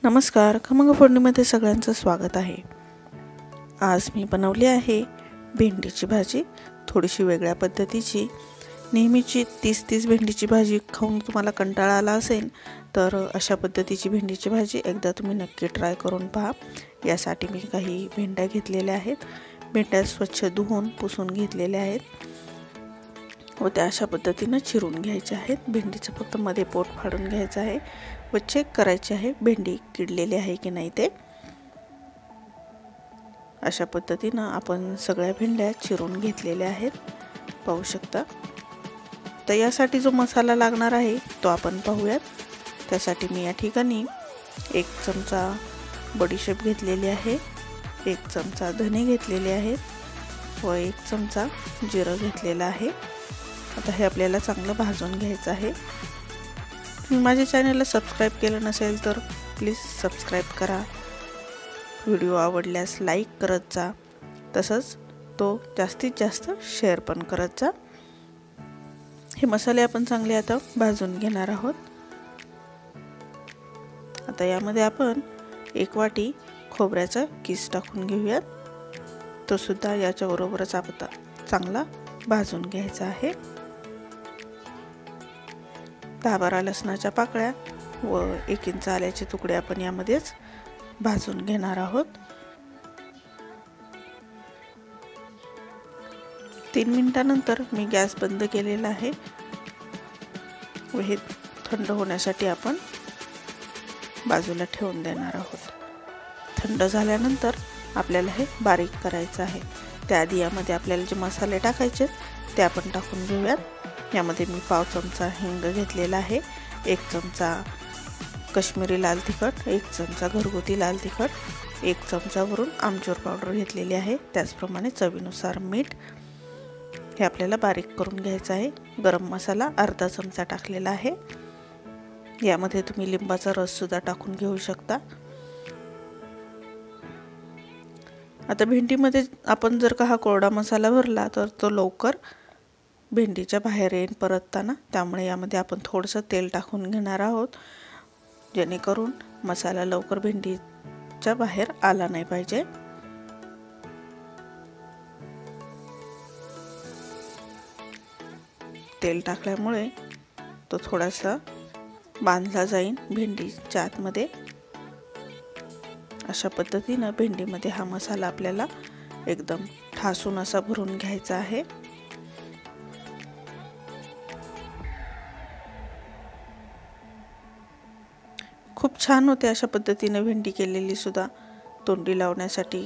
नमस्कार, खमंग फोडणीमध्ये सगळ्यांचं स्वागत आहे। आज मी बनवली आहे भेंडीची भाजी, थोडीशी वेगळ्या पद्धतीची। नेहमीची 30 भेंडीची भाजी खाऊन तुम्हाला कंटाळा आला असेल तर अशा पद्धतीची भेंडीची भाजी एकदा तुम्ही नक्की ट्राय करून पहा। यासाठी मी काही भेंड्या घेतलेल्या आहेत। भेंड्या स्वच्छ धुवून पुसून घेतलेल्या आहेत व त्या अशा पद्धतीने चिरून घ्यायच्या आहेत। भेंडीचं फक्त मध्ये पोट फाडून घ्यायचं आहे व चेक करायचे आहे भेंडी किडलेली आहे की नाही ते। अशा पद्धतीने आपण सगळ्या भेंड्या चिरून घेतलेल्या आहेत, पाहू शकता। तर यासाठी जो मसाला लागणार आहे तो आपण पाहूयात। त्यासाठी मी या ठिकाणी 1 चमचा बडीशेप घेतलेली आहे, 1 चमचा धने घेतलेले आहेत व 1 चमचा जिरं घेतलेला आहे। आता हे आपल्याला चांगलं भाजून घ्यायचं आहे। माझ्या चॅनलला सबस्क्राइब केलं नसेल तर प्लीज सबस्क्राइब करा। व्हिडिओ आवडल्यास लाईक करत जा, तसंच तो जास्तीत जास्त शेअर पण करत जा। हे मसाले आपण चांगले आता भाजून घेणार आहोत। आता यामध्ये आपण 1 वाटी खोबऱ्याचा किस टाकून घेऊयात, तो सुद्धा याच्या बरोबरच आपण चांगला भाजून घ्यायचा आहे। 10-12 लसणाच्या पाकळ्या व 1 इंच आल्याचे तुकडे आपण यामध्येच भाजून घेणार आहोत। 3 मिनिटांनंतर मी गॅस बंद केलेला आहे व हे थंड होण्यासाठी आपण बाजूला ठेवून देणार आहोत। थंड झाल्यानंतर आपल्याला हे बारीक करायचं आहे। त्याआधी यामध्ये आपल्याला जे मसाले टाकायचे ते आपण टाकून घेऊयात। यामध्ये मी पाव चमचा हिंग घेतलेला आहे, 1 चमचा काश्मीरी लाल तिखट, 1 चमचा घरगुती लाल तिखट, 1 चमचा वरून आमचूर पावडर घेतलेली आहे, त्याचप्रमाणे चवीनुसार मीठ। हे आपल्याला बारीक करून घ्यायचं आहे। गरम मसाला अर्धा चमचा टाकलेला आहे। यामध्ये तुम्ही लिंबाचा रस सुद्धा टाकून घेऊ शकता। आता भेंडीमध्ये आपण जर का हा कोरडा मसाला भरला तर तो लवकर भेंडीच्या बाहेर येईल परतताना, त्यामुळे यामध्ये आपण थोडंसं तेल टाकून घेणार आहोत, जेणेकरून मसाला लवकर भेंडीच्या बाहेर आला नाही पाहिजे। तेल टाकल्यामुळे तो थोडासा बांधला जाईल भेंडीच्या आतमध्ये। अशा पद्धतीने भेंडीमध्ये हा मसाला आपल्याला एकदम ठासून असा भरून घ्यायचा आहे। खूप छान होते अशा पद्धतीने भेंडी केलेली सुद्धा तोंडी लावण्यासाठी।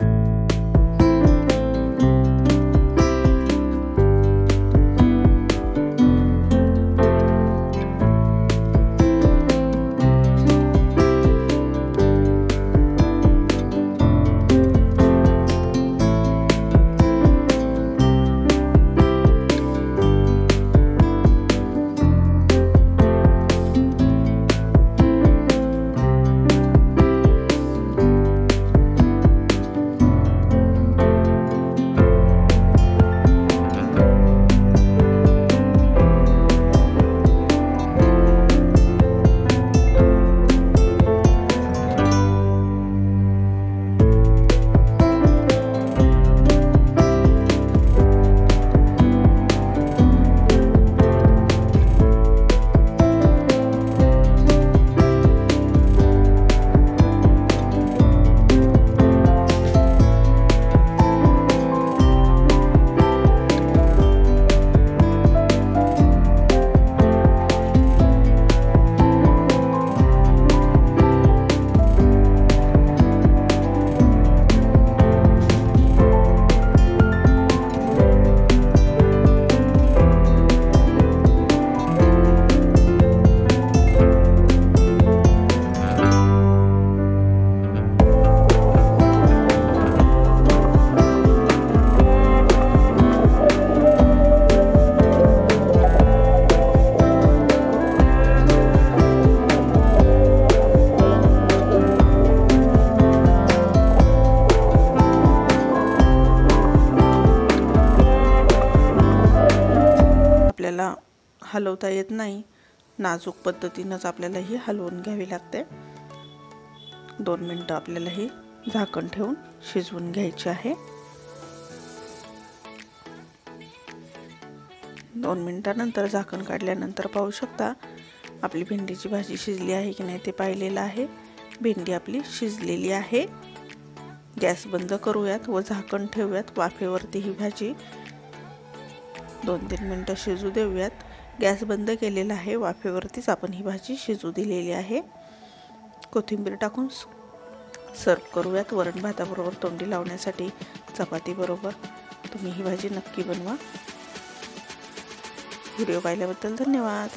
आपल्याला हलवता येत नाही, नाजूक पद्धतीनेच आपल्याला ही हलवून घ्यावी लागते। 2 मिनिटं आपल्याला ही झाकण ठेवून शिजवून घ्यायचे आहे। 2 मिनिटानंतर झाकण काढल्यानंतर पाहू शकता आपली भेंडीची भाजी शिजली आहे की नाही ते पाहिलेलं आहे। भेंडी आपली शिजलेली आहे। गॅस बंद करूयात व झाकण ठेवूयात। वाफेवरती ही भाजी 2-3 मिनिटं शिजू देऊयात। गॅस बंद केलेला आहे। वाफेवरतीच आपण ही भाजी शिजू दिलेली आहे। कोथिंबीर टाकून सर्व करूयात वरण भाताबरोबर, तोंडी लावण्यासाठी, चपाती बरोबर। तुम्ही ही भाजी नक्की बनवा। व्हिडिओ पाहिल्याबद्दल धन्यवाद।